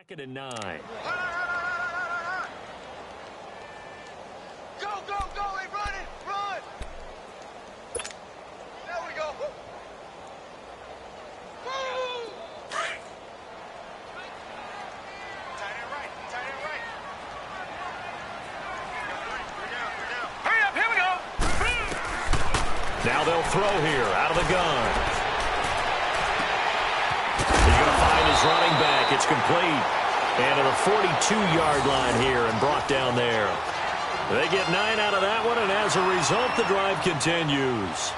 Second and 9. Go, go, go! Hey, run it! Run! There we go! Woo! Tight end right! Tight end right! We're down! Hurry up! Here we go! Now they'll throw here out of the gun. He's going to find his running back. It's complete. And to the 42-yard line here and brought down there. They get 9 out of that one, and as a result, the drive continues.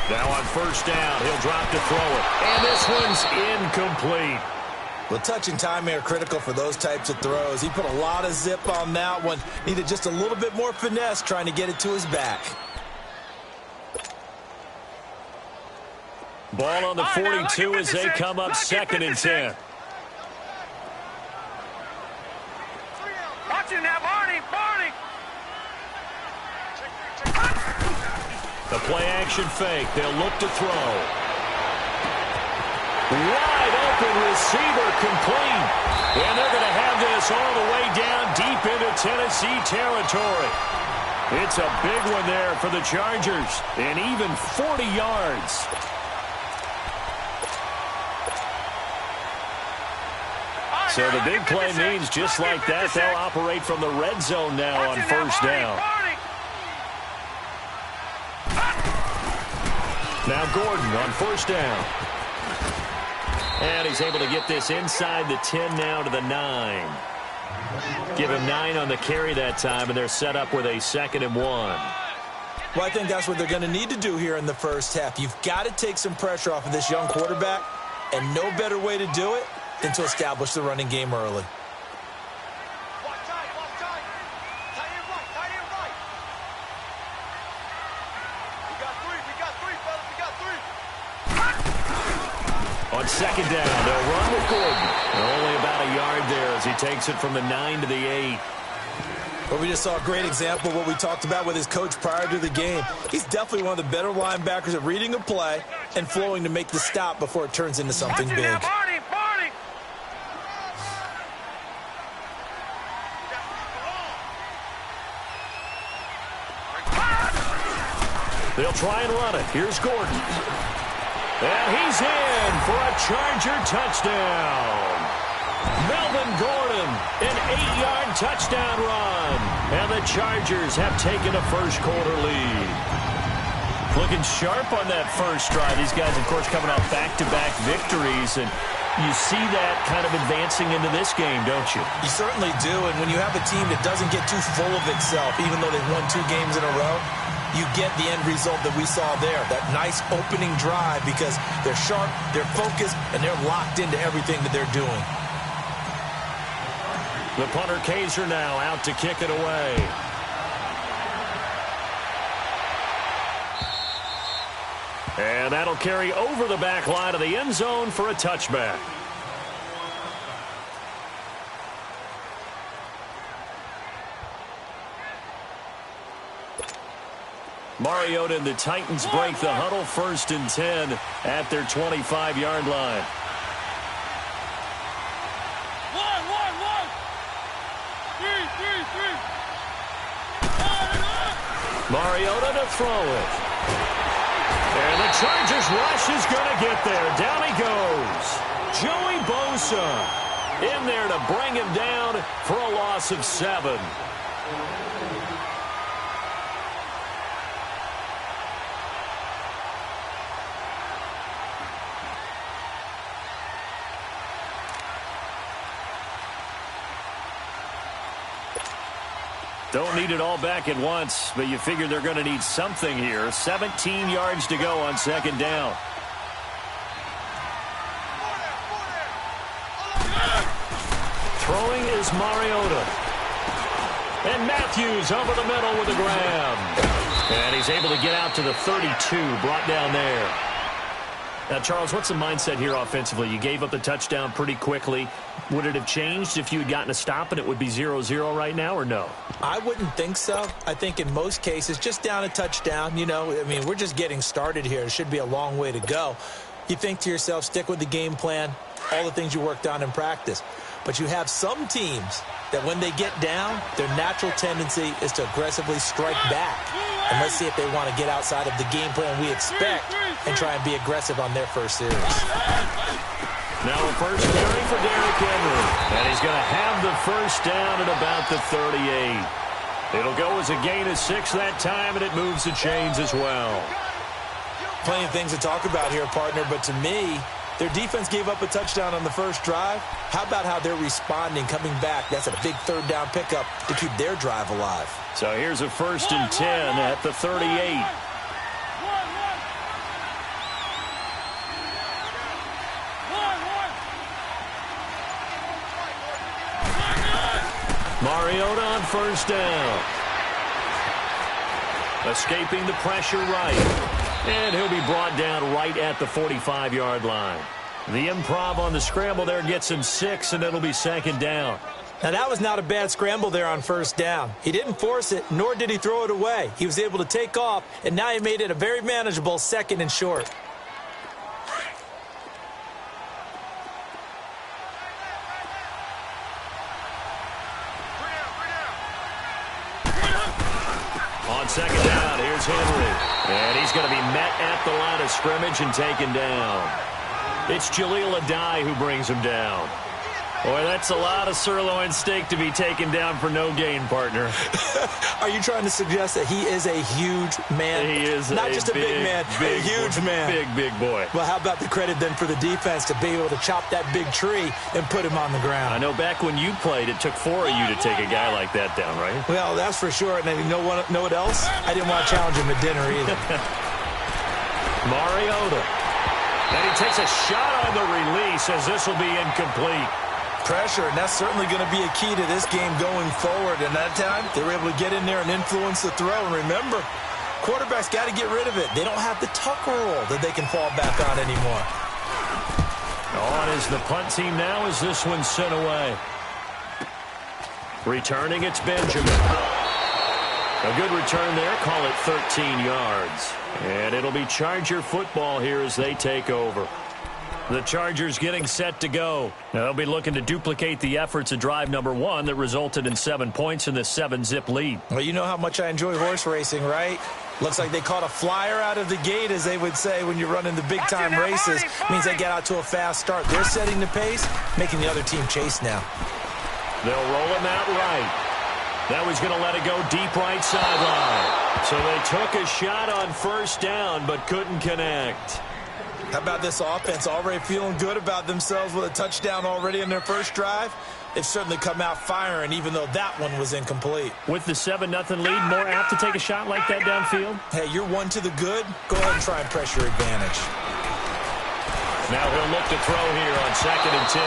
Now on first down, he'll drop to throw it. And this one's incomplete. Well, touch and timing are critical for those types of throws. He put a lot of zip on that one. Needed just a little bit more finesse trying to get it to his back. Ball on the 42 as they come up second and 10. Watch it now, Barney! Barney! The play-action fake. They'll look to throw. Wide open receiver complete. And they're going to have this all the way down deep into Tennessee territory. It's a big one there for the Chargers. And even 40 yards. So the big play means just like that, they'll operate from the red zone now on first down. Now Gordon on first down. And he's able to get this inside the 10 now to the 9. Give him 9 on the carry that time, and they're set up with a 2nd and 1. Well, I think that's what they're going to need to do here in the first half. You've got to take some pressure off of this young quarterback, and no better way to do it than to establish the running game early. On second down, they'll run with Gordon. Only about a yard there as he takes it from the 9 to the 8. Well, we just saw a great example of what we talked about with his coach prior to the game. He's definitely one of the better linebackers at reading a play and flowing to make the stop before it turns into something big. Barney! Barney! They'll try and run it. Here's Gordon. And he's in for a Charger touchdown. Melvin Gordon, an 8-yard touchdown run. And the Chargers have taken a first-quarter lead. Looking sharp on that first drive. These guys, of course, coming off back-to-back victories. And you see that kind of advancing into this game, don't you? You certainly do. And when you have a team that doesn't get too full of itself, even though they've won 2 games in a row, you get the end result that we saw there, that nice opening drive, because they're sharp, they're focused, and they're locked into everything that they're doing. The punter Kaiser now out to kick it away. And that'll carry over the back line of the end zone for a touchback. Mariota and the Titans break the huddle, 1st and 10 at their 25-yard line. Mariota to throw it. And the Chargers rush is going to get there. Down he goes. Joey Bosa in there to bring him down for a loss of 7. Don't need it all back at once, but you figure they're going to need something here. 17 yards to go on second down. Throwing is Mariota. And Matthews over the middle with a grab. And he's able to get out to the 32, brought down there. Now, Charles, what's the mindset here offensively? You gave up the touchdown pretty quickly. Would it have changed if you had gotten a stop and it would be 0-0 right now, or no? I wouldn't think so. I think in most cases, just down a touchdown, we're just getting started here. It should be a long way to go. You think to yourself, stick with the game plan, all the things you worked on in practice. But you have some teams that when they get down, their natural tendency is to aggressively strike back. And let's see if they want to get outside of the game plan we expect and try and be aggressive on their first series. Now a first carry for Derrick Henry. And he's going to have the first down at about the 38. It'll go as a gain of 6 that time, and it moves the chains as well. Plenty of things to talk about here, partner, but to me, their defense gave up a touchdown on the first drive. How about how they're responding, coming back? That's a big third down pickup to keep their drive alive. So here's a 1st and 10 at the 38. Mariota on first down. Escaping the pressure right. And he'll be brought down right at the 45-yard line. The improv on the scramble there gets him 6, and it'll be 2nd down. Now, that was not a bad scramble there on first down. He didn't force it, nor did he throw it away. He was able to take off, and now he made it a very manageable 2nd and short. On 2nd down, here's Henry. And he's going to be met at the line of scrimmage and taken down. It's Jaleel Adai who brings him down. Boy, that's a lot of sirloin steak to be taken down for no gain, partner. Are you trying to suggest that he is a huge man? He is not just a big man, a huge man. Big boy. Well, how about the credit then for the defense to be able to chop that big tree and put him on the ground? I know back when you played, it took 4 of you to take a guy like that down, right? Well, that's for sure. And you know what else? I didn't want to challenge him at dinner either. Mariota. And he takes a shot on the release as this will be incomplete. Pressure, and that's certainly going to be a key to this game going forward. And that time, they were able to get in there and influence the throw. And remember, quarterbacks got to get rid of it. They don't have the Tucker rule that they can fall back on anymore. On is the punt team now as this one's sent away. Returning, it's Benjamin. A good return there. Call it 13 yards. And it'll be Charger football here as they take over. The Chargers getting set to go. Now, they'll be looking to duplicate the efforts of drive number 1 that resulted in 7 points in this 7-zip lead. Well, you know how much I enjoy horse racing, right? Looks like they caught a flyer out of the gate, as they would say when you're running the big-time races. Means they get out to a fast start. They're setting the pace, making the other team chase now. They'll roll him out right. Now he's going to let it go deep right sideline. So they took a shot on first down, but couldn't connect. How about this offense already feeling good about themselves with a touchdown already in their first drive? They've certainly come out firing, even though that one was incomplete. With the 7-0 lead, more apt to take a shot like that downfield? Hey, you're one to the good. Go ahead and try and press your advantage. Now he'll look to throw here on 2nd and 10.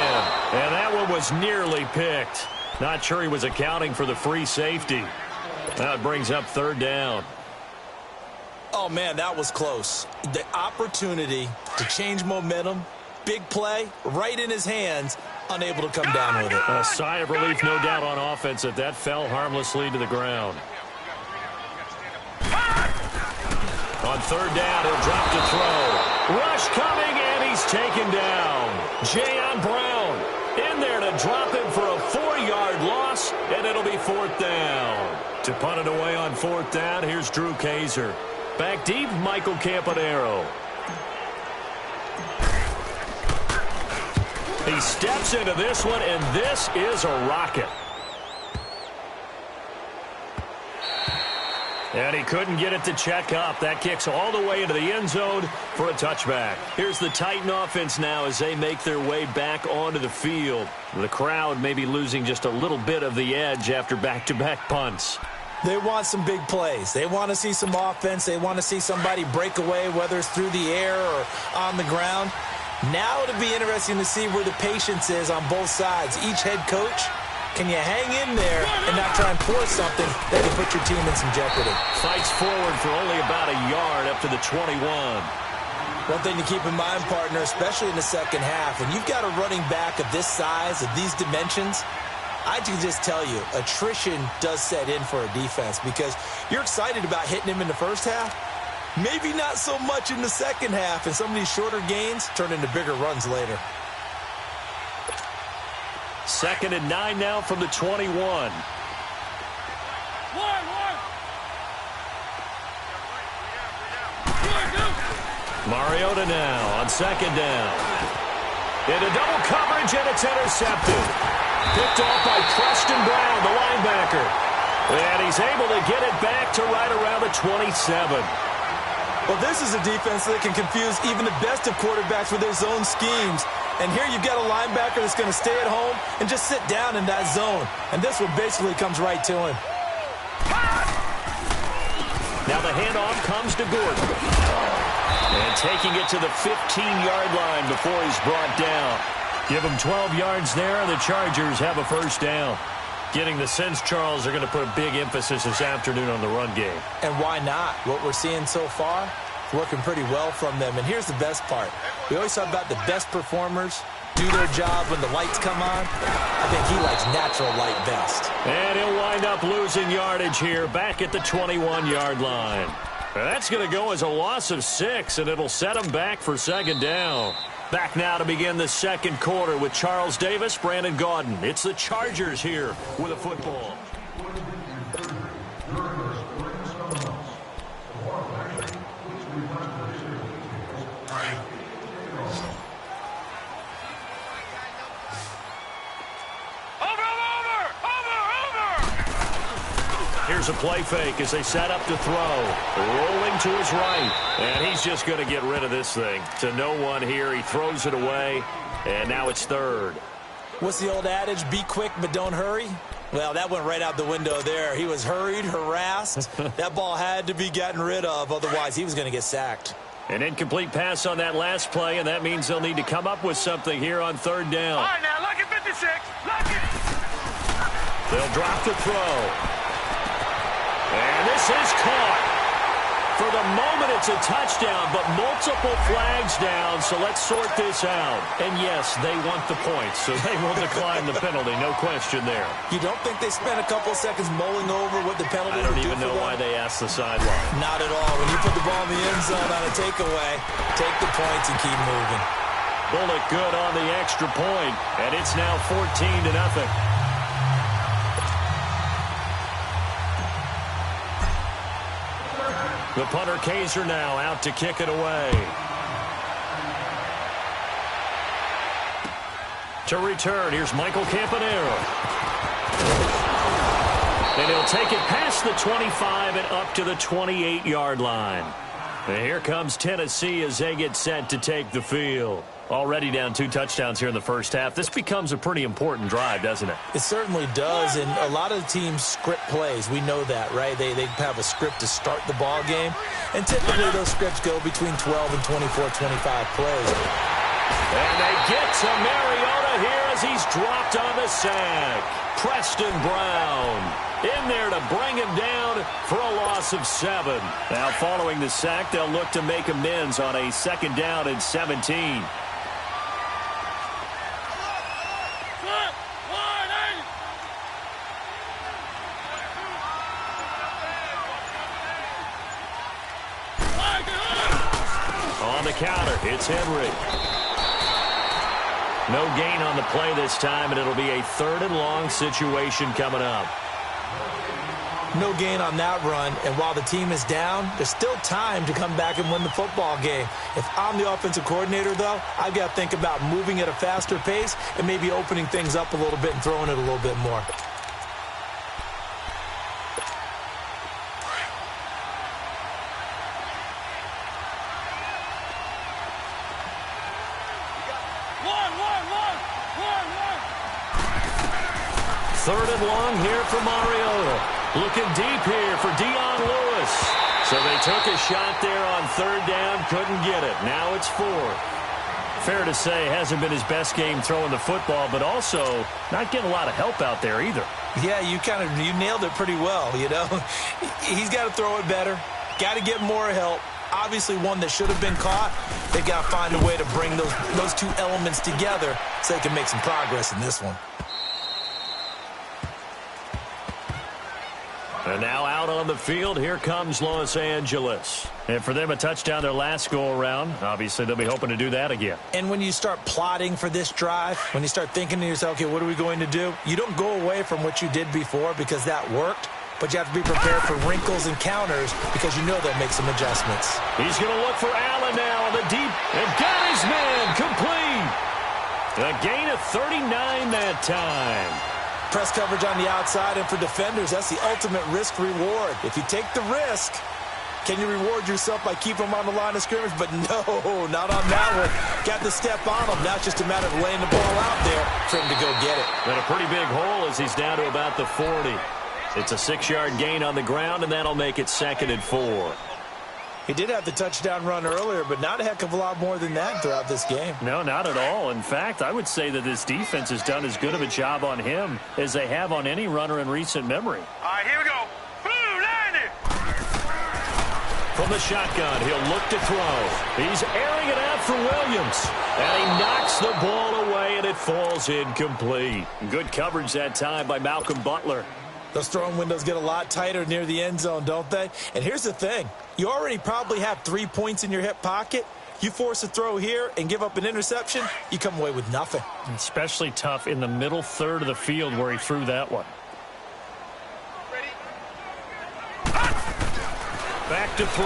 And that one was nearly picked. Not sure he was accounting for the free safety. Now it brings up 3rd down. Oh, man, that was close. The opportunity to change momentum, big play, right in his hands, unable to come down with it. A sigh of relief, no doubt, on offense that that fell harmlessly to the ground. On 3rd down, he'll drop to throw. Rush coming, and he's taken down. Jayon Brown in there to drop him for a 4-yard loss, and it'll be 4th down. To punt it away on 4th down, here's Drew Kaiser. Back deep, Michael Campanaro. He steps into this one, and this is a rocket. And he couldn't get it to check up. That kicks all the way into the end zone for a touchback. Here's the Titan offense now as they make their way back onto the field. The crowd may be losing just a little bit of the edge after back-to-back punts. They want some big plays. They want to see some offense. They want to see somebody break away, whether it's through the air or on the ground. Now it'll be interesting to see where the patience is on both sides. Each head coach Can you hang in there and not try and force something that can put your team in some jeopardy? Fights forward for only about a yard up to the 21. One thing to keep in mind, partner, especially in the second half, when you've got a running back of this size, of these dimensions, I can just tell you, attrition does set in for a defense because you're excited about hitting him in the first half. Maybe not so much in the second half, and some of these shorter gains turn into bigger runs later. 2nd and 9 now from the 21. Mariota now on 2nd down. Into double coverage, and it's intercepted. Picked off by Preston Brown, the linebacker. And he's able to get it back to right around the 27. Well, this is a defense that can confuse even the best of quarterbacks with their zone schemes. And here you've got a linebacker that's going to stay at home and just sit down in that zone. And this one basically comes right to him. Now the handoff comes to Gordon. And taking it to the 15-yard line before he's brought down. Give him 12 yards there, and the Chargers have a first down. Getting the sense, Charles, they're going to put a big emphasis this afternoon on the run game. And why not? What we're seeing so far, working pretty well from them. And here's the best part. We always talk about the best performers do their job when the lights come on. I think he likes natural light best. And he'll wind up losing yardage here back at the 21-yard line. And that's going to go as a loss of 6, and it'll set him back for 2nd down. Back now to begin the second quarter with Charles Davis, Brandon Gaudin. It's the Chargers here with a football. Here's a play fake as they set up to throw. Rolling to his right. And he's just going to get rid of this thing. To no one here. He throws it away. And now it's 3rd. What's the old adage? Be quick, but don't hurry. Well, that went right out the window there. He was hurried, harassed. That ball had to be gotten rid of. Otherwise, he was going to get sacked. An incomplete pass on that last play, and that means they'll need to come up with something here on 3rd down. All right, now, look at 56. Look it. They'll drop the throw. And this is caught. For the moment, it's a touchdown, but multiple flags down, so let's sort this out. And yes, they want the points, so they will decline the penalty, no question there. You don't think they spent a couple seconds mulling over what the penalty would do? I don't even know why they asked the sideline. Not at all. When you put the ball in the end zone on a takeaway, take the points and keep moving. Bullock good on the extra point, and it's now 14-0. The punter Kaiser now out to kick it away. To return, here's Michael Campanero. And he'll take it past the 25 and up to the 28-yard line. And here comes Tennessee as they get set to take the field. Already down 2 touchdowns here in the first half. This becomes a pretty important drive, doesn't it? It certainly does, and a lot of teams script plays. We know that, right? They have a script to start the ball game, and typically those scripts go between 12 and 24, 25 plays. And they get to Mariota here as he's dropped on the sack. Preston Brown in there to bring him down for a loss of 7. Now following the sack, they'll look to make amends on a 2nd down and 17. On the counter, it's Henry. No gain on the play this time, and it'll be a 3rd and long situation coming up. No gain on that run, and while the team is down, there's still time to come back and win the football game. If I'm the offensive coordinator, though, I've got to think about moving at a faster pace and maybe opening things up a little bit and throwing it a little bit more. Third and long here for Mariota. Looking deep here for Dion Lewis. So they took a shot there on 3rd down, couldn't get it. Now it's 4th. Fair to say, hasn't been his best game throwing the football, but also not getting a lot of help out there either. Yeah, you nailed it pretty well, you know. He's got to throw it better, got to get more help. Obviously one that should have been caught. They've got to find a way to bring those two elements together so they can make some progress in this one. And now out on the field, here comes Los Angeles. And for them, a touchdown their last go-around. Obviously, they'll be hoping to do that again. And when you start plotting for this drive, when you start thinking to yourself, okay, what are we going to do? You don't go away from what you did before because that worked, but you have to be prepared for wrinkles and counters because you know they'll make some adjustments. He's going to look for Allen now on the deep, and got his man complete. A gain of 39 that time. Press coverage on the outside, and for defenders, that's the ultimate risk-reward. If you take the risk, can you reward yourself by keeping them on the line of scrimmage? But no, not on that one. Got the step on him. Now it's just a matter of laying the ball out there for him to go get it. And a pretty big hole as he's down to about the 40. It's a 6-yard gain on the ground, and that'll make it 2nd and 4. He did have the touchdown run earlier, but not a heck of a lot more than that throughout this game. No, not at all. In fact, I would say that this defense has done as good of a job on him as they have on any runner in recent memory. All right, here we go. Boom, land it. From the shotgun, he'll look to throw. He's airing it out for Williams. And he knocks the ball away, and it falls incomplete. Good coverage that time by Malcolm Butler. Those throwing windows get a lot tighter near the end zone, don't they? And here's the thing. You already probably have 3 points in your hip pocket. You force a throw here and give up an interception, you come away with nothing. Especially tough in the middle third of the field where he threw that one. Back to throw.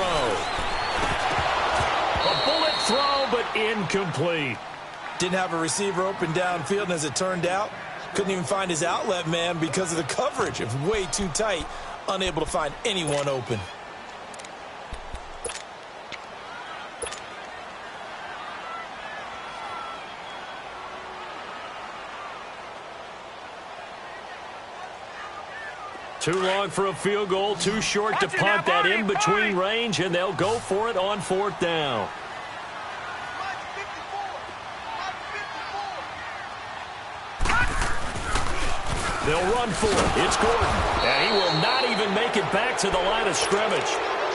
A bullet throw, but incomplete. Didn't have a receiver open downfield, and as it turned out, couldn't even find his outlet man because of the coverage. It was way too tight, unable to find anyone open. Too long for a field goal, too short to punt that in between range, and they'll go for it on 4th down. They'll run for it. It's Gordon. And he will not even make it back to the line of scrimmage.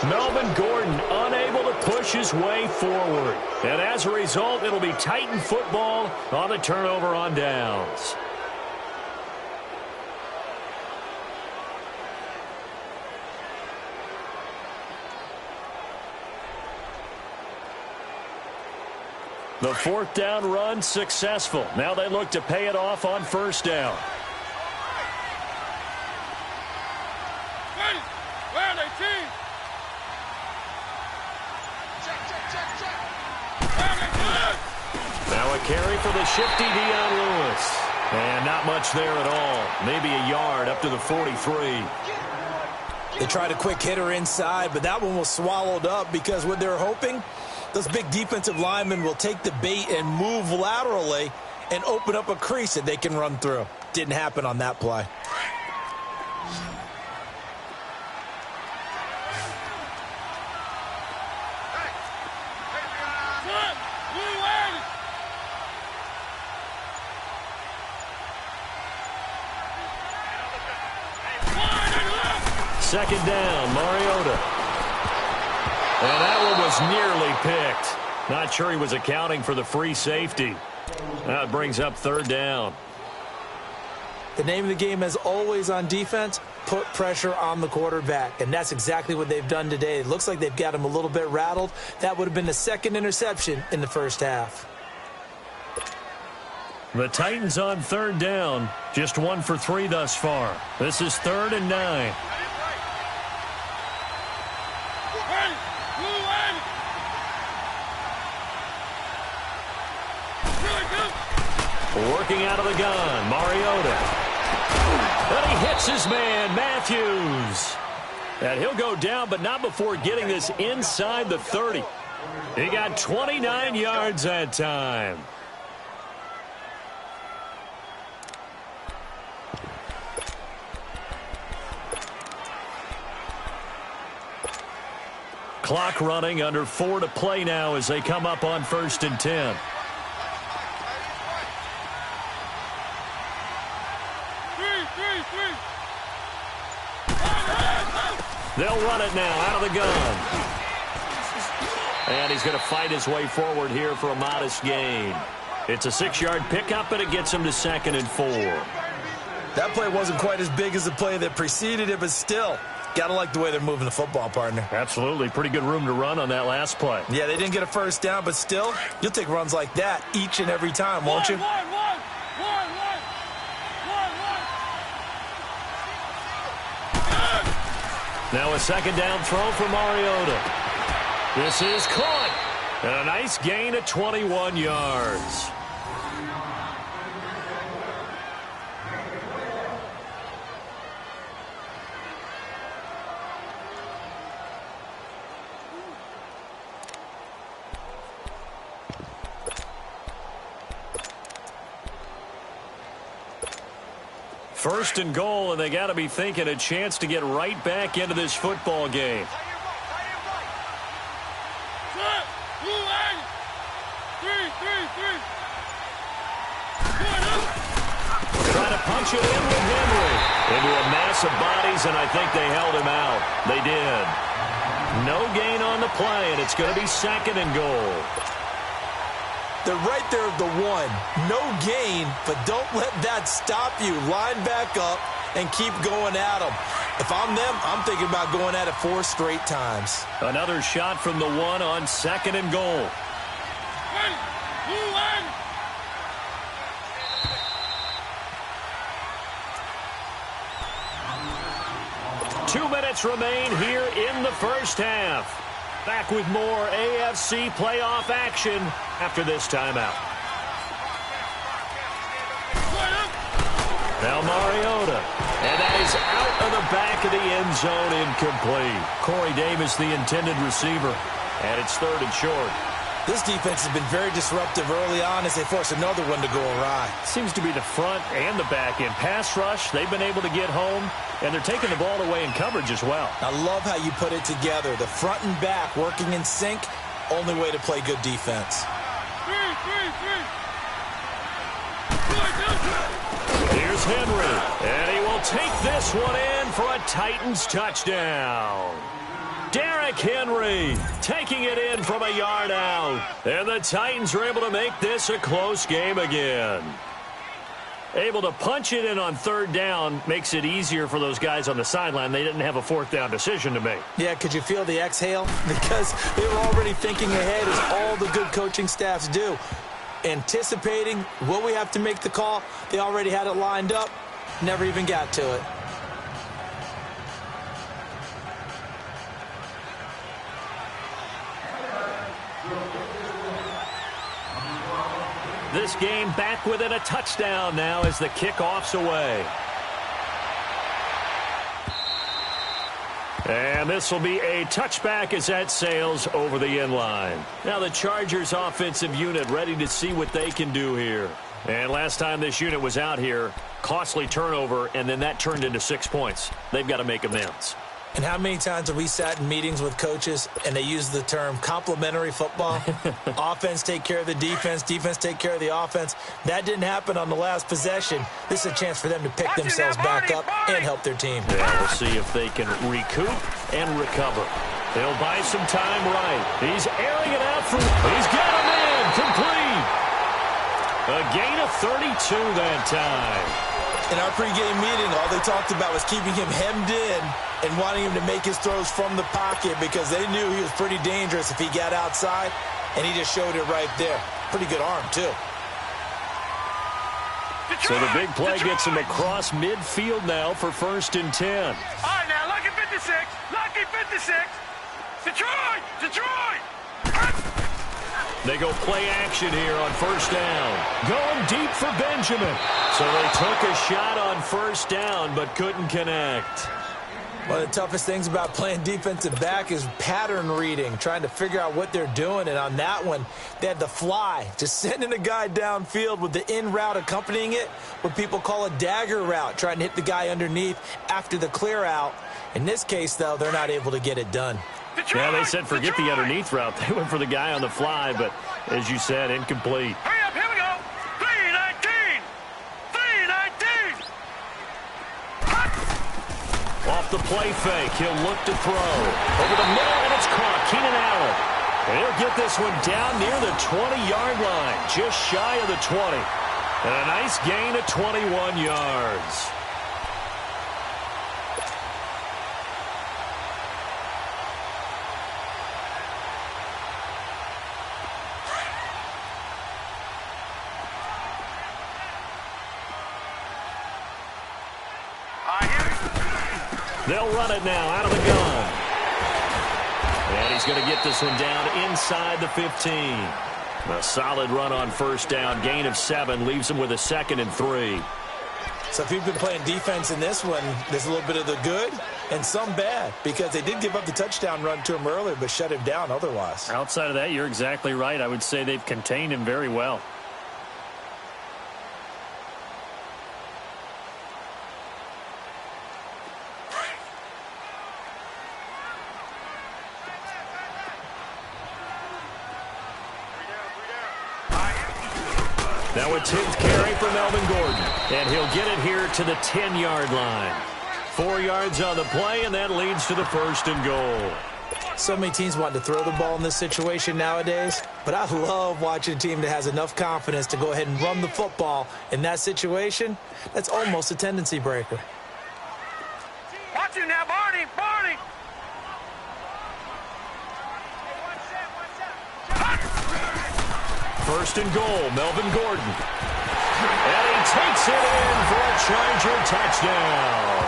Melvin Gordon unable to push his way forward. And as a result, it'll be Titan football on the turnover on downs. The 4th down run successful. Now they look to pay it off on 1st down. Where are they, team? Now a carry for the shifty Dion Lewis. And not much there at all. Maybe a yard up to the 43. They tried a quick hitter inside, but that one was swallowed up because what they're hoping, those big defensive linemen will take the bait and move laterally and open up a crease that they can run through. Didn't happen on that play. Second down, Mariota. And that one was nearly picked. Not sure he was accounting for the free safety. That brings up 3rd down. The name of the game, as always on defense, put pressure on the quarterback. And that's exactly what they've done today. It looks like they've got him a little bit rattled. That would have been the 2nd interception in the 1st half. The Titans on 3rd down. Just 1 for 3 thus far. This is 3rd and 9. Working out of the gun, Mariota. And he hits his man, Matthews. And he'll go down, but not before getting this inside the 30. He got 29 yards that time. Clock running, under 4 to play now as they come up on 1st and 10. They'll run it now out of the gun. And he's going to fight his way forward here for a modest gain. It's a 6-yard pickup, and it gets him to 2nd and 4. That play wasn't quite as big as the play that preceded it, but still, got to like the way they're moving the football, partner. Absolutely. Pretty good room to run on that last play. Yeah, they didn't get a first down, but still, you'll take runs like that each and every time, won't you? Now a 2nd down throw for Mariota. This is caught. And a nice gain of 21 yards. First and goal, and they got to be thinking a chance to get right back into this football game. Trying to punch it in with Henry. Into a mass of bodies, and I think they held him out. They did. No gain on the play, and it's going to be 2nd and goal. They're right there at the 1. No gain, but don't let that stop you. Line back up and keep going at them. If I'm them, I'm thinking about going at it 4 straight times. Another shot from the 1 on 2nd and goal. 2 minutes remain here in the first half. Back with more AFC playoff action after this timeout. Now Mariota. And that is out of the back of the end zone, incomplete. Corey Davis, the intended receiver. And it's 3rd and short. This defense has been very disruptive early on as they force another one to go awry. Seems to be the front and the back end. Pass rush, they've been able to get home, and they're taking the ball away in coverage as well. I love how you put it together. The front and back working in sync, only way to play good defense. Here's Henry, and he will take this one in for a Titans touchdown. Derrick Henry taking it in from a yard out. And the Titans are able to make this a close game again. Able to punch it in on 3rd down makes it easier for those guys on the sideline. They didn't have a 4th down decision to make. Yeah, could you feel the exhale? Because they were already thinking ahead, as all the good coaching staffs do. Anticipating, will we have to make the call? They already had it lined up. Never even got to it. This game back within a touchdown now as the kickoff's away. And this will be a touchback as that sails over the end line. Now the Chargers offensive unit ready to see what they can do here. And last time this unit was out here, costly turnover, and then that turned into 6 points. They've got to make amends. And how many times have we sat in meetings with coaches and they use the term complementary football? Offense take care of the defense, defense take care of the offense. That didn't happen on the last possession. This is a chance for them to pick themselves back up and help their team. Yeah, we'll see if they can recoup and recover. They'll buy some time right. He's airing it out. He's got him in. Complete. A gain of 32 that time. In our pregame meeting, all they talked about was keeping him hemmed in and wanting him to make his throws from the pocket because they knew he was pretty dangerous if he got outside, and he just showed it right there. Pretty good arm, too. So the big play gets him across midfield now for 1st and 10. All right, now, lucky 56. Lucky 56. Detroit! Detroit! They go play action here on 1st down. Going deep for Benjamin. So they took a shot on 1st down but couldn't connect. One of the toughest things about playing defensive back is pattern reading, trying to figure out what they're doing. And on that one, they had the fly, just sending a guy downfield with the in route accompanying it, what people call a dagger route, trying to hit the guy underneath after the clear out. In this case, though, they're not able to get it done. Yeah, they said forget the underneath route. They went for the guy on the fly, but as you said, incomplete. Hurry up, here we go. 319. 319. Off the play fake. He'll look to throw. Over the middle, and it's caught. Keenan Allen. And he'll get this one down near the 20-yard line, just shy of the 20. And a nice gain of 21 yards. They'll run it now out of the gun. And he's going to get this one down inside the 15. A solid run on first down. Gain of 7 leaves him with a 2nd and 3. So if you've been playing defense in this one, there's a little bit of the good and some bad, because they did give up the touchdown run to him earlier but shut him down otherwise. Outside of that, you're exactly right. I would say they've contained him very well. Now a 10th carry for Melvin Gordon. And he'll get it here to the 10-yard line. 4 yards on the play, and that leads to the 1st and goal. So many teams want to throw the ball in this situation nowadays, but I love watching a team that has enough confidence to go ahead and run the football in that situation. That's almost a tendency breaker. Watch him now, Barney! Barney! First and goal, Melvin Gordon. And he takes it in for a Charger touchdown.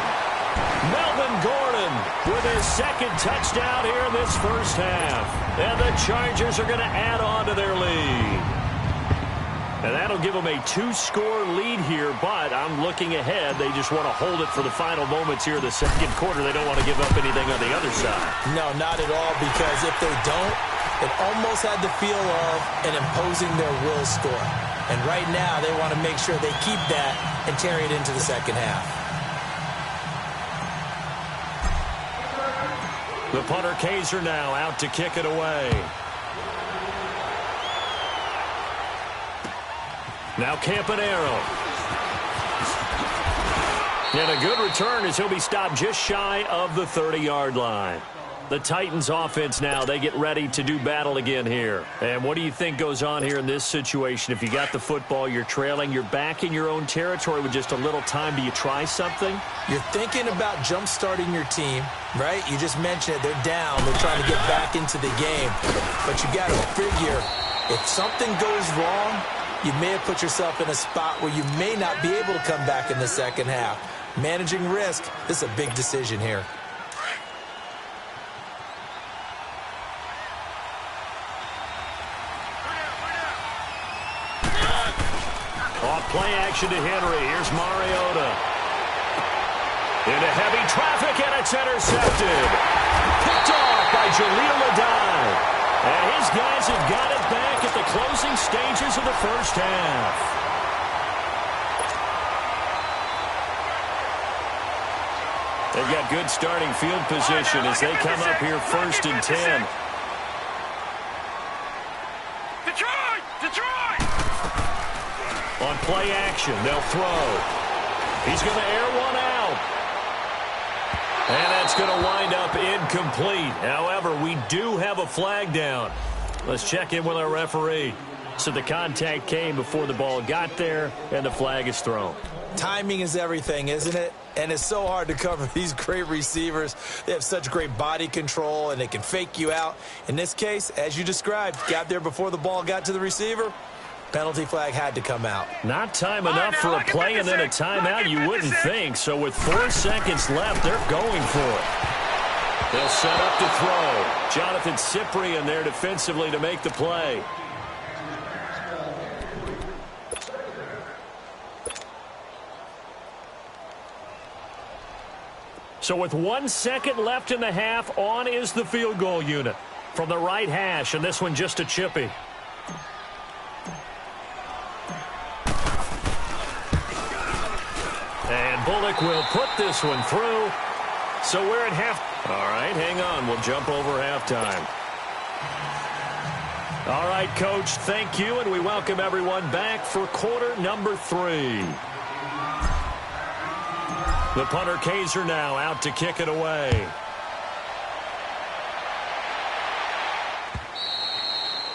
Melvin Gordon with his 2nd touchdown here in this first half. And the Chargers are going to add on to their lead. And that'll give them a 2-score lead here, but I'm looking ahead. They just want to hold it for the final moments here in the 2nd quarter. They don't want to give up anything on the other side. No, not at all, because if they don't, it almost had the feel of an imposing their will score. And right now, they want to make sure they keep that and carry it into the 2nd half. The punter Kaiser now out to kick it away. Now Campanaro. And a good return as he'll be stopped just shy of the 30-yard line. The Titans offense now, they get ready to do battle again here. And what do you think goes on here in this situation? If you got the football, you're trailing, you're back in your own territory with just a little time. Do you try something? You're thinking about jump-starting your team, right? You just mentioned it. They're down. They're trying to get back into the game. But you got to figure, if something goes wrong, you may have put yourself in a spot where you may not be able to come back in the 2nd half. Managing risk, this is a big decision here. Off play action to Henry. Here's Mariota. Into heavy traffic, and it's intercepted. Picked off by Jaleel Adai. And his guys have got it back at the closing stages of the first half. They've got good starting field position as they come up here 1st and 10. Detroit! Detroit! On play action, they'll throw. He's going to air one out. And that's going to wind up incomplete. However, we do have a flag down. Let's check in with our referee. So the contact came before the ball got there, and the flag is thrown. Timing is everything, isn't it? And it's so hard to cover these great receivers. They have such great body control, and they can fake you out. In this case, as you described, got there before the ball got to the receiver. Penalty flag had to come out. Not time enough for a play and then a timeout, you wouldn't think. So with 4 seconds left, they're going for it. They'll set up to throw. Jonathan Cyprien there defensively to make the play. So with 1 second left in the half, on is the field goal unit from the right hash, and this one just a chippy. And Bullock will put this one through. So we're at half. All right, hang on. We'll jump over halftime. All right, Coach, thank you, and we welcome everyone back for quarter number 3. The punter Kaiser now out to kick it away.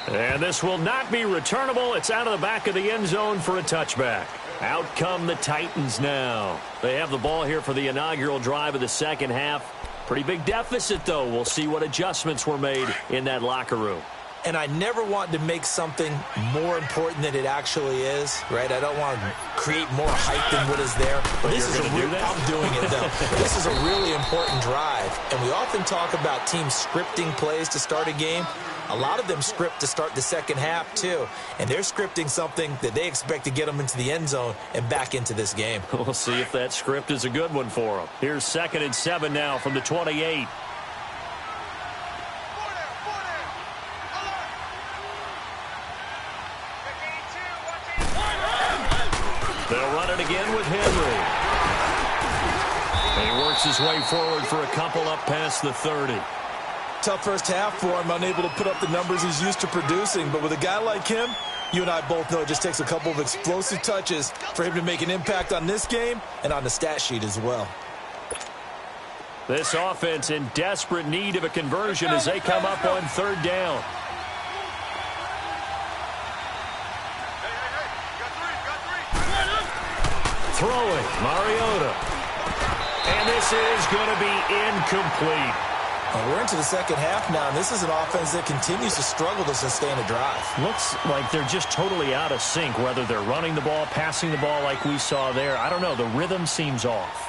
And this will not be returnable. It's out of the back of the end zone for a touchback. Out come the Titans now. They have the ball here for the inaugural drive of the second half. Pretty big deficit, though. We'll see what adjustments were made in that locker room. And I never want to make something more important than it actually is, right? I don't want to create more hype than what is there. But this is I'm doing it, though. This is a really important drive. And we often talk about teams scripting plays to start a game. A lot of them script to start the second half, too. And they're scripting something that they expect to get them into the end zone and back into this game. We'll see if that script is a good one for them. Here's 2nd and 7 now from the 28. They'll run it again with Henry. And he works his way forward for a couple up past the 30. Tough first half for him, unable to put up the numbers he's used to producing. But with a guy like him, you and I both know it just takes a couple of explosive touches for him to make an impact on this game and on the stat sheet as well. This offense in desperate need of a conversion as they come up on 3rd down. Throwing, Mariota. And this is going to be incomplete. We're into the second half now, and this is an offense that continues to struggle to sustain a drive. Looks like they're just totally out of sync, whether they're running the ball, passing the ball like we saw there. I don't know. The rhythm seems off.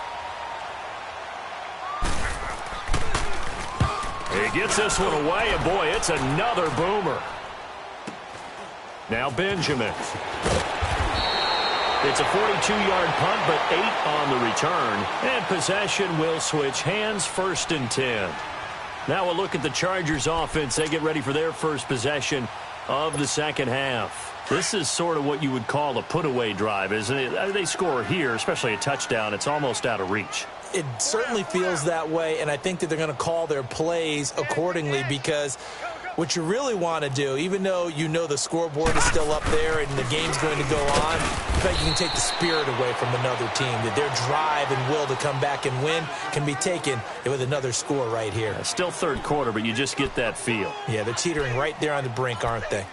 He gets this one away, and boy, it's another boomer. Now Benjamin. It's a 42-yard punt, but 8 on the return. And possession will switch hands, 1st and 10. Now a look at the Chargers offense. They get ready for their first possession of the second half. This is sort of what you would call a put-away drive, isn't it? They score here, especially a touchdown. It's almost out of reach. It certainly feels that way, and I think that they're going to call their plays accordingly because what you really want to do, even though you know the scoreboard is still up there and the game's going to go on, in fact, you can take the spirit away from another team, that their drive and will to come back and win can be taken with another score right here. Still 3rd quarter, but you just get that feel. Yeah, they're teetering right there on the brink, aren't they?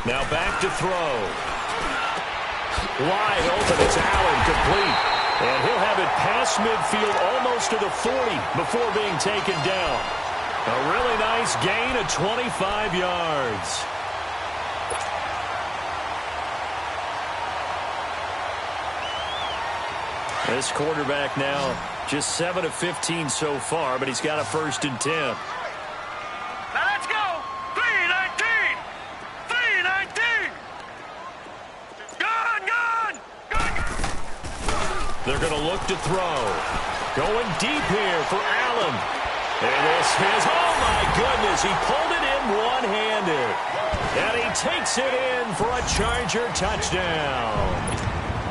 Now back to throw. Wide open, it's Allen, complete. And he'll have it past midfield almost to the 40 before being taken down. A really nice gain of 25 yards. This quarterback now just 7 of 15 so far, but he's got a 1st and 10. They're going to look to throw. Going deep here for Allen. And this is, oh my goodness, he pulled it in one-handed. And he takes it in for a Charger touchdown.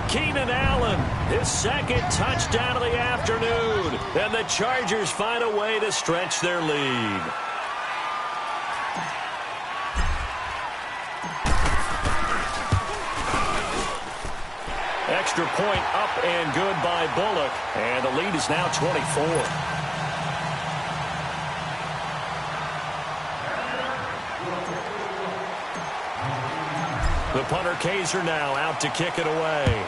Keenan Allen, his 2nd touchdown of the afternoon. And the Chargers find a way to stretch their lead. Extra point up and good by Bullock. And the lead is now 24. The punter Kaiser now out to kick it away.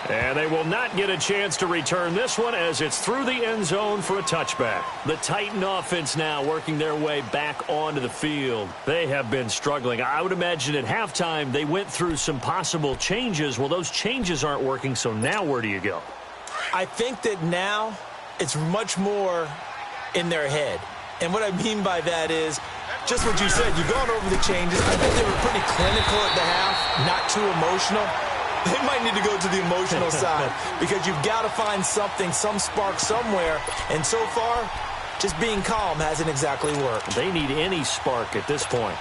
And they will not get a chance to return this one as it's through the end zone for a touchback. The Titan offense now working their way back onto the field. They have been struggling. I would imagine at halftime they went through some possible changes. Well, those changes aren't working, so now where do you go? I think that now it's much more in their head. And what I mean by that is just what you said. You've gone over the changes. I think they were pretty clinical at the half, not too emotional. They might need to go to the emotional side because you've got to find something, some spark somewhere. And so far, just being calm hasn't exactly worked. They need any spark at this point.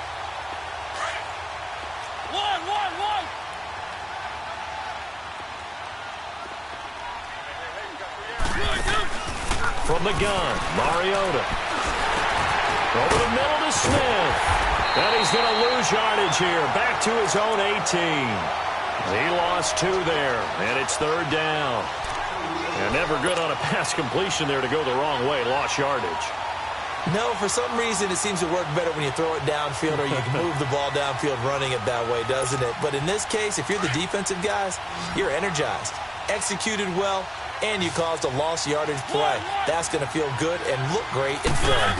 from the gun. Mariota. Over the middle to Smith. And he's going to lose yardage here. Back to his own 18. He lost 2 there, and it's 3rd down. And never good on a pass completion there to go the wrong way. Lost yardage. No, for some reason it seems to work better when you throw it downfield or you can move the ball downfield running it that way, doesn't it? But in this case, if you're the defensive guys, you're energized, executed well, and you caused a lost yardage play. That's going to feel good and look great in film.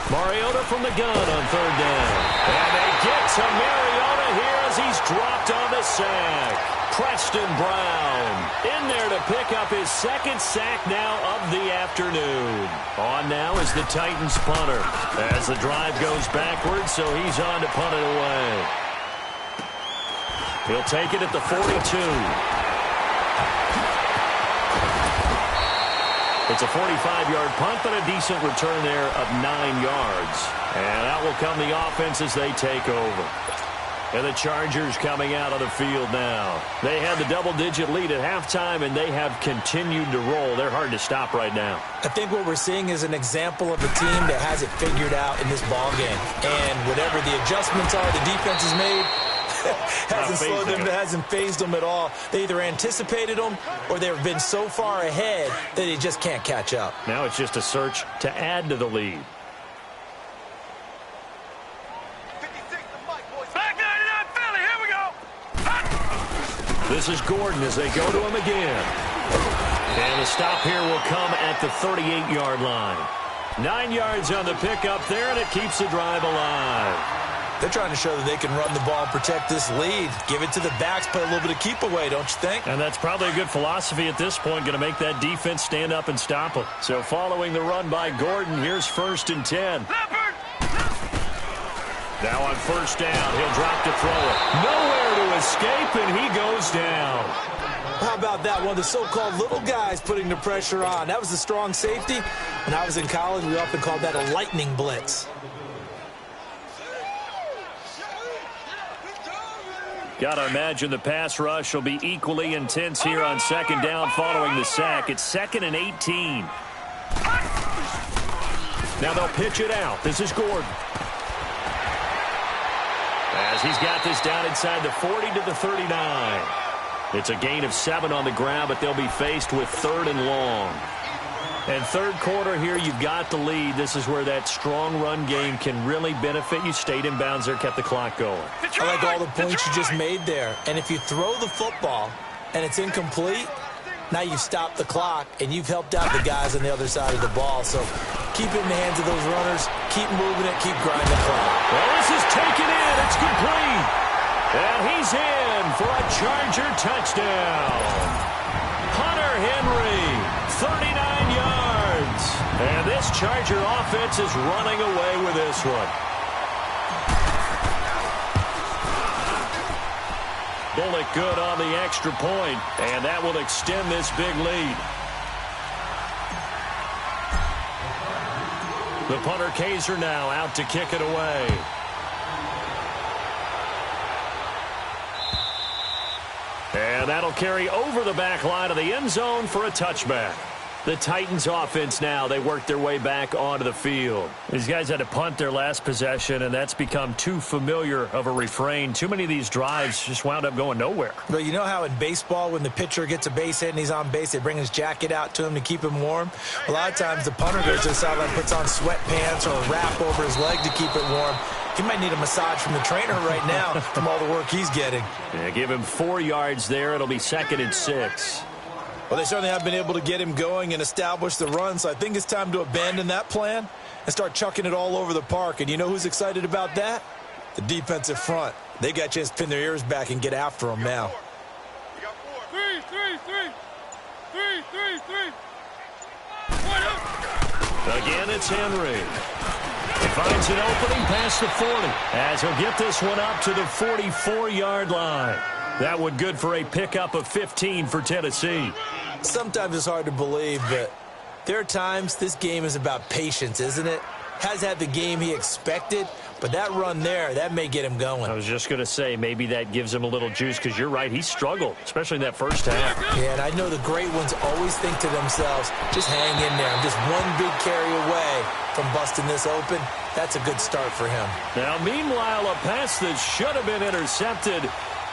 Mariota from the gun on 3rd down. And they get to Mariota here as he's dropped on the sack. Preston Brown in there to pick up his 2nd sack now of the afternoon. On now is the Titans punter as the drive goes backwards, so he's on to punt it away. He'll take it at the 42. It's a 45-yard punt, but a decent return there of 9 yards. And out will come the offense as they take over. And the Chargers coming out of the field now. They had the double-digit lead at halftime, and they have continued to roll. They're hard to stop right now. I think what we're seeing is an example of a team that has it figured out in this ballgame. And whatever the adjustments are the defense has made, hasn't slowed them, hasn't phased them at all. They either anticipated them or they've been so far ahead that they just can't catch up. Now it's just a search to add to the lead. This is Gordon as they go to him again. And the stop here will come at the 38-yard line. 9 yards on the pickup there, and it keeps the drive alive. They're trying to show that they can run the ball and protect this lead. Give it to the backs, play a little bit of keep away, don't you think? And that's probably a good philosophy at this point, going to make that defense stand up and stop them. So following the run by Gordon, here's 1st and 10. Now on 1st down, he'll drop to throw it. Nowhere to escape, and he goes down. How about that? One of the so-called little guys putting the pressure on. That was the strong safety. When I was in college, we often called that a lightning blitz. Got to imagine the pass rush will be equally intense here on 2nd down following the sack. It's 2nd and 18. Now they'll pitch it out. This is Gordon. As he's got this down inside the 40 to the 39. It's a gain of 7 on the ground, but they'll be faced with 3rd and long. And 3rd quarter here, you've got the lead. This is where that strong run game can really benefit you. Stayed in bounds there, kept the clock going. I like all the points you just made there. And if you throw the football and it's incomplete, now you've stopped the clock and you've helped out the guys on the other side of the ball. So keep it in the hands of those runners. Keep moving it. Keep grinding the clock. Well, this is taken in. It's complete. And he's in for a Charger touchdown. Hunter Henry, 39 yards. And this Charger offense is running away with this one. Bullock good on the extra point, and that will extend this big lead. The punter Kaiser now out to kick it away. And that'll carry over the back line of the end zone for a touchback. The Titans offense now, they work their way back onto the field. These guys had to punt their last possession, and that's become too familiar of a refrain. Too many of these drives just wound up going nowhere. But you know how in baseball, when the pitcher gets a base hit and he's on base, they bring his jacket out to him to keep him warm? A lot of times the punter goes to the sideline, puts on sweatpants or a wrap over his leg to keep it warm. He might need a massage from the trainer right now from all the work he's getting. Yeah, give him 4 yards there. It'll be 2nd and 6. Well, they certainly have been able to get him going and establish the run, so I think it's time to abandon that plan and start chucking it all over the park. And you know who's excited about that? The defensive front. They got a chance to pin their ears back and get after him now. Again, it's Henry. He finds an opening past the 40 as he'll get this one up to the 44-yard line. That would good for a pickup of 15 for Tennessee. Sometimes it's hard to believe, but There are times this game is about patience, isn't it? Has had the game he expected, but that run there, that may get him going. I was just going to say, maybe that gives him a little juice, because you're right, he struggled, especially in that first half. Yeah, and I know the great ones always think to themselves, just hang in there. I'm just one big carry away from busting this open. That's a good start for him. Now, meanwhile, a pass that should have been intercepted,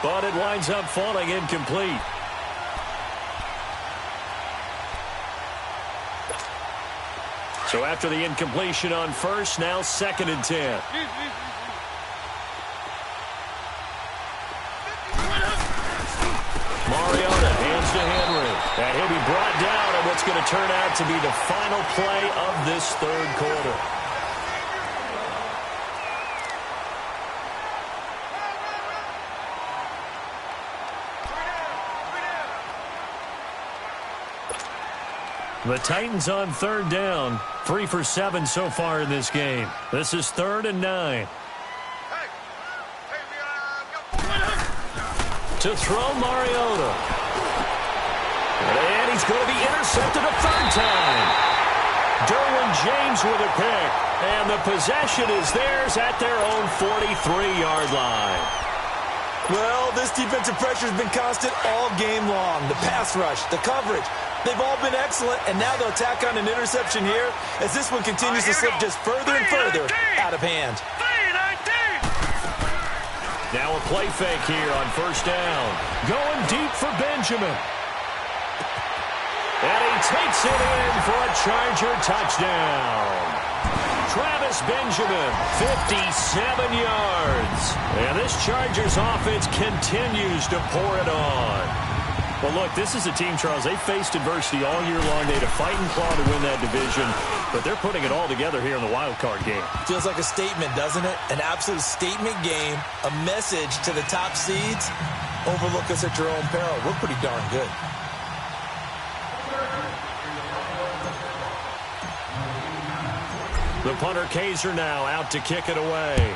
but it winds up falling incomplete. So after the incompletion on first, now 2nd and 10. Mariota hands to Henry. And he'll be brought down in what's going to turn out to be the final play of this third quarter. The Titans on 3rd down. 3 for 7 so far in this game. This is 3rd and 9. To throw Mariota. And he's going to be intercepted a 3rd time. Derwin James with a pick. And the possession is theirs at their own 43-yard line. Well, this defensive pressure has been constant all game long. The pass rush, the coverage, they've all been excellent, and now they'll tack on an interception here as this one continues to slip just further and further out of hand. Now a play fake here on 1st down. Going deep for Benjamin. And he takes it in for a Charger touchdown. Travis Benjamin, 57 yards. And this Chargers offense continues to pour it on. Well, look, this is a team, Charles, they faced adversity all year long. They had to fight and claw to win that division, but they're putting it all together here in the wild card game. Feels like a statement, doesn't it? An absolute statement game, a message to the top seeds. Overlook us at your own peril. We're pretty darn good. The punter Kaiser now out to kick it away.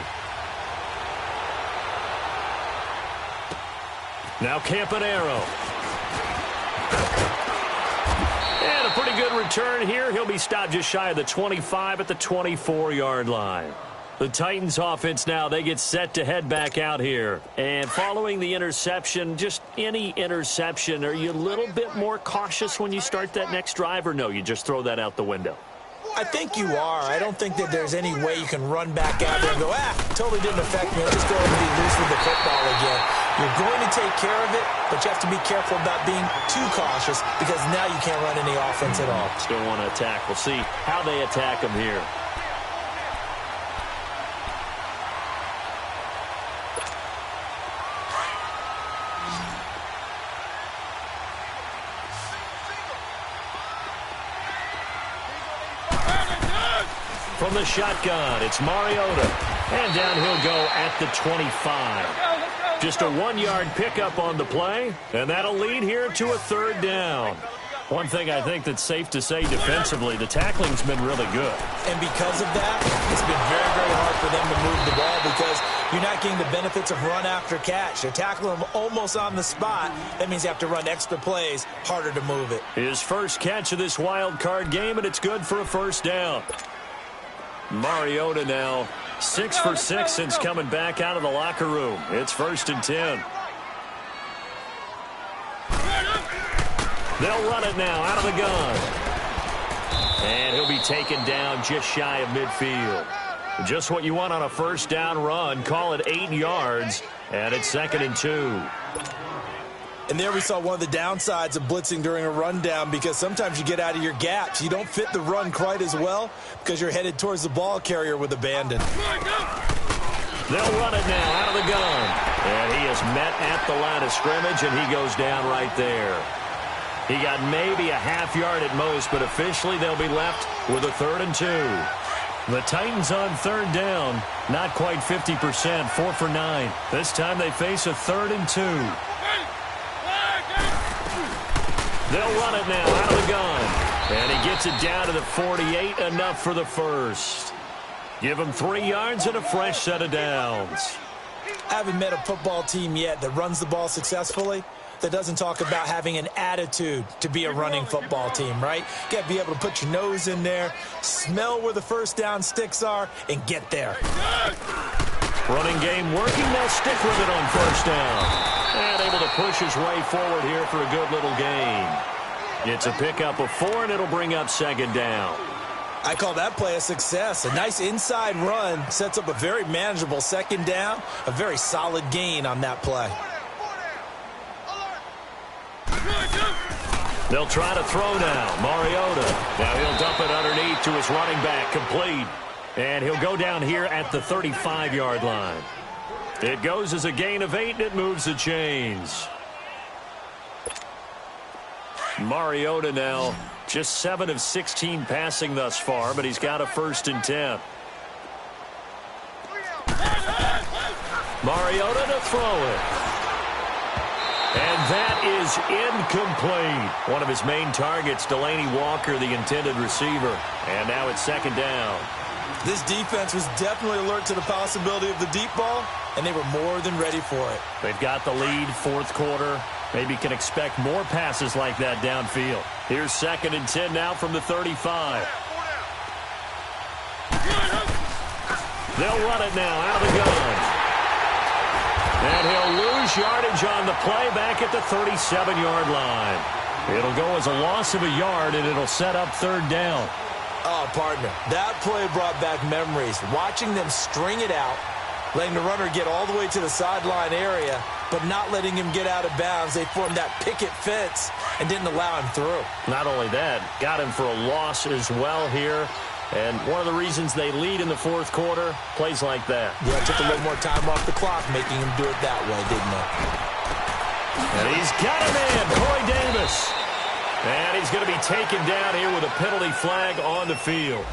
Now Campanaro. And a pretty good return here. He'll be stopped just shy of the 25 at the 24-yard line. The Titans offense now, they get set to head back out here. And following the interception, just any interception, are you a little bit more cautious when you start that next drive, or no, you just throw that out the window? I think you are. I don't think that there's any way you can run back out there and go, totally didn't affect me. I'll just go ahead and be loose with the football again. You're going to take care of it, but you have to be careful about being too cautious because now you can't run any offense at all. Still want to attack. We'll see how they attack him here. From the shotgun, it's Mariota. And down he'll go at the 25. Just a 1-yard pickup on the play, and that'll lead here to a 3rd down. One thing I think that's safe to say defensively, the tackling's been really good. And because of that, it's been very, very hard for them to move the ball because you're not getting the benefits of run after catch. They're tackling them almost on the spot. That means you have to run extra plays, harder to move it. His first catch of this wild card game, and it's good for a 1st down. Mariota now 6 for 6 since coming back out of the locker room. It's 1st and 10. They'll run it now out of the gun. And he'll be taken down just shy of midfield. Just what you want on a 1st down run. Call it 8 yards. And it's 2nd and 2. And there we saw one of the downsides of blitzing during a rundown because sometimes you get out of your gaps. You don't fit the run quite as well because you're headed towards the ball carrier with abandon. They'll run it now out of the gun. And he is met at the line of scrimmage, and he goes down right there. He got maybe a half yard at most, but officially they'll be left with a 3rd and 2. The Titans on 3rd down, not quite 50%, 4 for 9. This time they face a 3rd and 2. They'll run it now out of the gun. And he gets it down to the 48, enough for the first. Give him 3 yards and a fresh set of downs. I haven't met a football team yet that runs the ball successfully that doesn't talk about having an attitude to be a running football team, right? You got to be able to put your nose in there, smell where the first down sticks are, and get there. Running game working. They'll stick with it on first down. And able to push his way forward here for a good little gain. It's a pickup of 4, and it'll bring up second down. I call that play a success. A nice inside run sets up a very manageable second down, a very solid gain on that play. They'll try to throw now. Mariota. Now he'll dump it underneath to his running back. Complete. And he'll go down here at the 35-yard line. It goes as a gain of 8, and it moves the chains. Mariota now just 7 of 16 passing thus far, but he's got a 1st and 10. Mariota to throw it. And that is incomplete. One of his main targets, Delaney Walker, the intended receiver. And now it's second down. This defense was definitely alert to the possibility of the deep ball, and they were more than ready for it. They've got the lead, 4th quarter. Maybe can expect more passes like that downfield. Here's 2nd and 10 now from the 35. They'll run it now out of the gun. And he'll lose yardage on the play back at the 37-yard line. It'll go as a loss of a yard, and it'll set up 3rd down. Oh, partner, that play brought back memories. Watching them string it out, letting the runner get all the way to the sideline area, but not letting him get out of bounds. They formed that picket fence and didn't allow him through. Not only that, got him for a loss as well here. And one of the reasons they lead in the 4th quarter, plays like that. Yeah, it took a little more time off the clock, making him do it that way, didn't it? And he's got him in, Corey Davis. And he's going to be taken down here with a penalty flag on the field.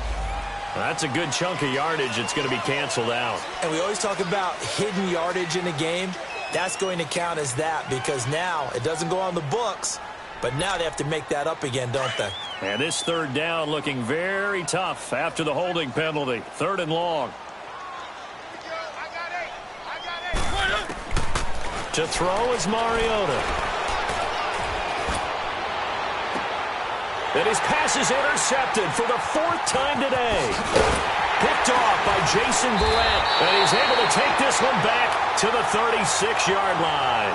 That's a good chunk of yardage. It's going to be canceled out. And we always talk about hidden yardage in a game. That's going to count as that because now it doesn't go on the books, but now they have to make that up again, don't they? And this 3rd down looking very tough after the holding penalty. 3rd and long. To throw is Mariota. And his pass is intercepted for the 4th time today. Picked off by Jason Barrett. And he's able to take this one back to the 36-yard line.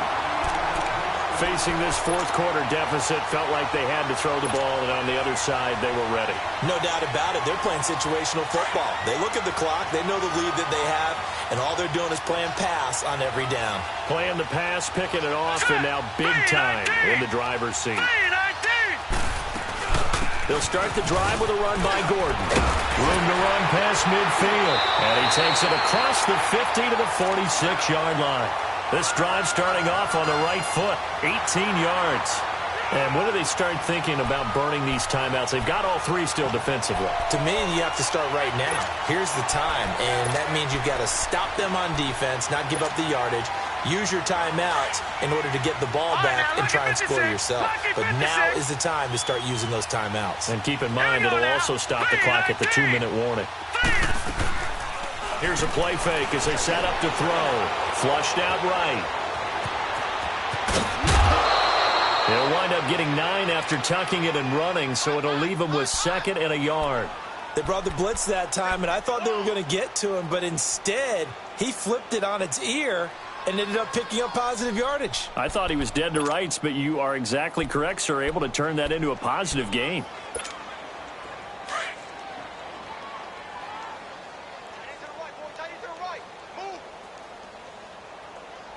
Facing this 4th quarter deficit, felt like they had to throw the ball, and on the other side, they were ready. No doubt about it. They're playing situational football. They look at the clock. They know the lead that they have, and all they're doing is playing pass on every down. Playing the pass, picking it off, and now big time in the driver's seat. They'll start the drive with a run by Gordon. Room to run past midfield. And he takes it across the 50 to the 46-yard line. This drive starting off on the right foot. 18 yards. And when do they start thinking about burning these timeouts? They've got all 3 still defensively. To me, you have to start right now. Here's the time. And that means you've got to stop them on defense, not give up the yardage. Use your timeouts in order to get the ball back and try and score yourself. But now is the time to start using those timeouts. And keep in mind, it'll also stop the clock at the 2-minute warning. Here's a play fake as they set up to throw. Flushed out right. He'll wind up getting 9 after tucking it and running, so it'll leave him with 2nd and a yard. They brought the blitz that time, and I thought they were going to get to him, but instead, he flipped it on its ear and ended up picking up positive yardage. I thought he was dead to rights, but you are exactly correct, sir. Able to turn that into a positive gain.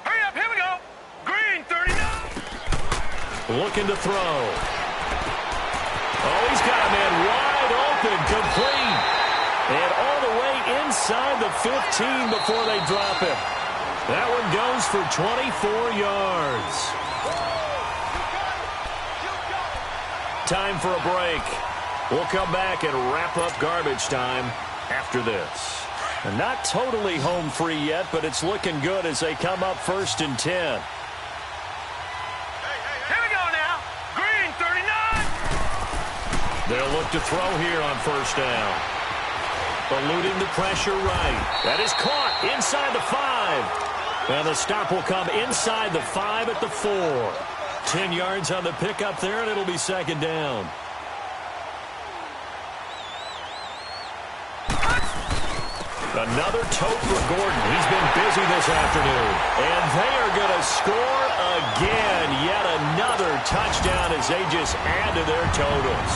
Hurry up, here we go. Green, 39. Looking to throw. Oh, he's got a man wide open, complete. And all the way inside the 15 before they drop him. That one goes for 24 yards. Time for a break. We'll come back and wrap up garbage time after this. And not totally home free yet, but it's looking good as they come up 1st and 10. Here we go now. Green, 39. They'll look to throw here on 1st down. Eluding the pressure right. That is caught inside the 5. And the stop will come inside the 5 at the 4. 10 yards on the pickup there, and it'll be second down. Another tote for Gordon. He's been busy this afternoon. And they are going to score again. Yet another touchdown as they just add to their totals.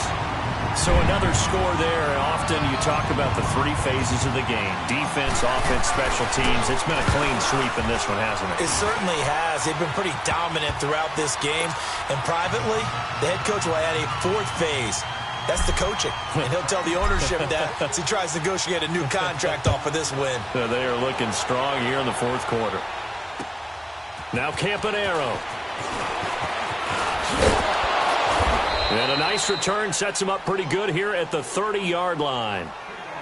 So another score there. Often you talk about the three phases of the game. Defense, offense, special teams. It's been a clean sweep in this one, hasn't it? It certainly has. They've been pretty dominant throughout this game. And privately, the head coach will add a fourth phase. That's the coaching. And he'll tell the ownership that as he tries to negotiate a new contract off of this win. They are looking strong here in the fourth quarter. Now Campanaro. And a nice return sets him up pretty good here at the 30-yard line.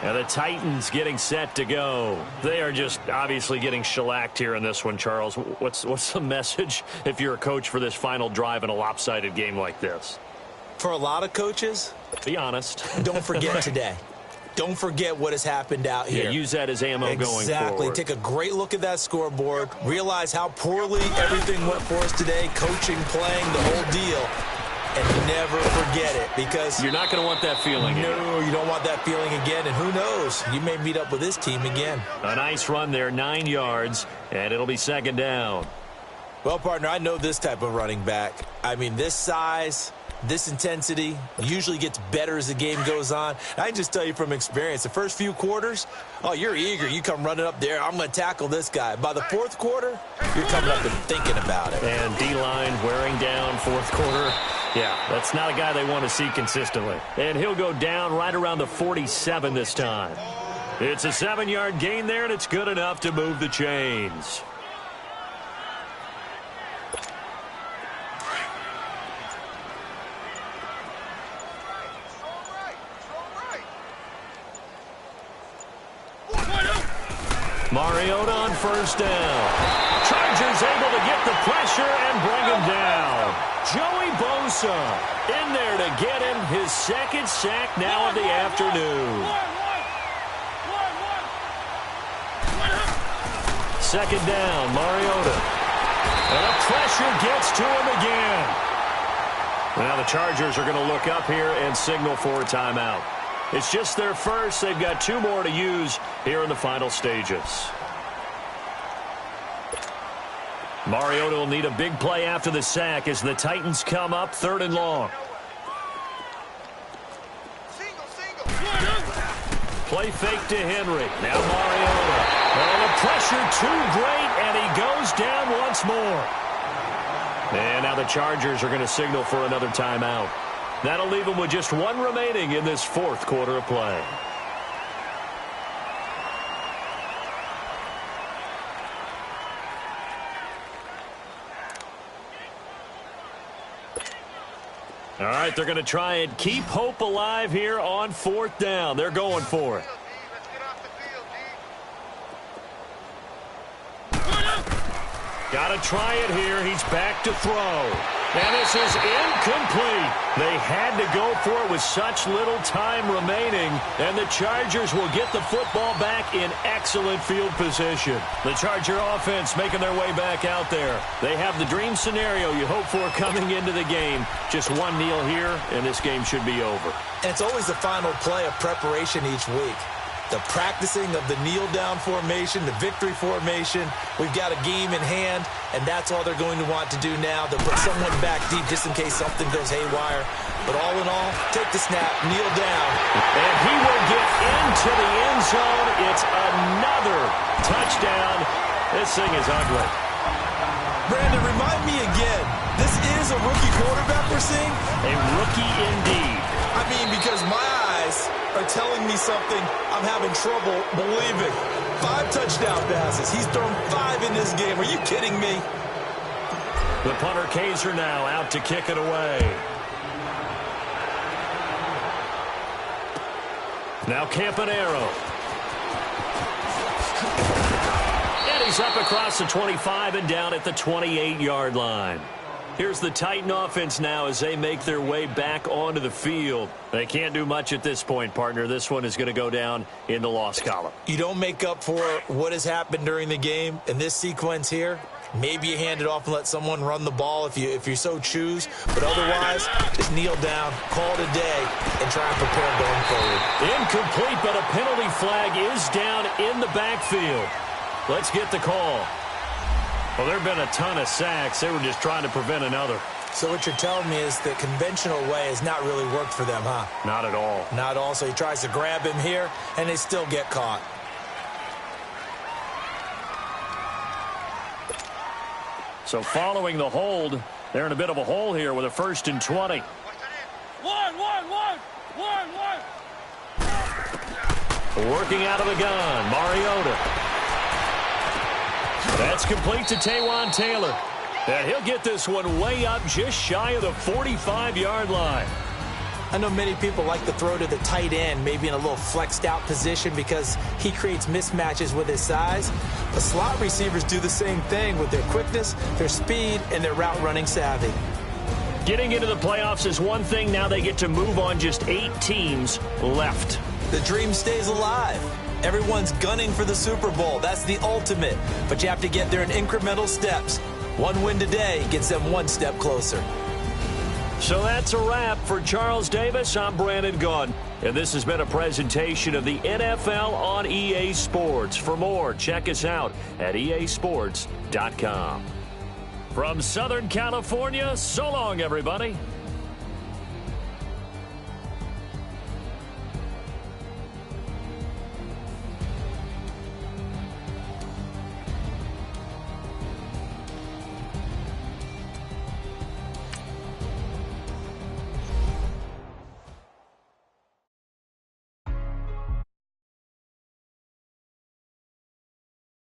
And the Titans getting set to go. They are just obviously getting shellacked here in this one, Charles. What's the message if you're a coach for this final drive in a lopsided game like this? For a lot of coaches, be honest. Don't forget today. Don't forget what has happened out here. Yeah, use that as ammo going forward. Exactly. Take a great look at that scoreboard. Realize how poorly everything went for us today. Coaching, playing, the whole deal. And never forget it, because you're not going to want that feeling again. No, you don't want that feeling again. And who knows? You may meet up with this team again. A nice run there, 9 yards, and it'll be second down. Well, partner, I know this type of running back. I mean, this size, this intensity usually gets better as the game goes on. I can just tell you from experience, the first few quarters, oh, you're eager. You come running up there, I'm going to tackle this guy. By the fourth quarter, you're coming up and thinking about it. And D-line wearing down fourth quarter. Yeah, that's not a guy they want to see consistently. And he'll go down right around the 47 this time. It's a 7-yard gain there, and it's good enough to move the chains. Mariota on first down. Chargers able to get the pressure and bring him down. Joey Bosa in there to get him his second sack now of the afternoon. Second down, Mariota. And the pressure gets to him again. Now the Chargers are going to look up here and signal for a timeout. It's just their first. They've got 2 more to use here in the final stages. Mariota will need a big play after the sack as the Titans come up 3rd and long. Play fake to Henry. Now Mariota. And the pressure too great, and he goes down once more. And now the Chargers are going to signal for another timeout. That'll leave them with just 1 remaining in this fourth quarter of play. All right, they're going to try and keep hope alive here on 4th down. They're going for it. Got to try it here. He's back to throw. And this is incomplete. They had to go for it with such little time remaining. And the Chargers will get the football back in excellent field position. The Charger offense making their way back out there. They have the dream scenario you hope for coming into the game. Just 1 kneel here, and this game should be over. And it's always the final play of preparation each week. The practicing of the kneel-down formation, the victory formation. We've got a game in hand, and that's all they're going to want to do now. They'll put someone back deep just in case something goes haywire. But all in all, take the snap, kneel down. And he will get into the end zone. It's another touchdown. This thing is ugly. Brandon, remind me again, this is a rookie quarterback we're seeing? A rookie indeed. I mean, because my eyes are telling me something I'm having trouble believing. 5 touchdown passes. He's thrown 5 in this game. Are you kidding me? The punter Kaiser now out to kick it away. Now Campanaro. And he's up across the 25 and down at the 28-yard line. Here's the Titan offense now as they make their way back onto the field. They can't do much at this point, partner. This one is going to go down in the loss column. You don't make up for what has happened during the game in this sequence here. Maybe you hand it off and let someone run the ball if you so choose. But otherwise, just kneel down, call it a day, and try and prepare going forward. Incomplete, but a penalty flag is down in the backfield. Let's get the call. Well, there have been a ton of sacks. They were just trying to prevent another. So what you're telling me is the conventional way has not really worked for them, huh? Not at all. Not at all. So he tries to grab him here, and they still get caught. So following the hold, they're in a bit of a hole here with a 1st and 20. One. Working out of the gun, Mariota. That's complete to Taywan Taylor. And he'll get this one way up just shy of the 45-yard line. I know many people like to throw to the tight end, maybe in a little flexed out position because he creates mismatches with his size. But slot receivers do the same thing with their quickness, their speed, and their route running savvy. Getting into the playoffs is one thing. Now they get to move on. Just 8 teams left. The dream stays alive. Everyone's gunning for the Super Bowl. That's the ultimate. But you have to get there in incremental steps. One win today gets them one step closer. So that's a wrap for Charles Davis. I'm Brandon Gaudin, and this has been a presentation of the NFL on EA Sports. For more, check us out at easports.com. From Southern California, so long, everybody.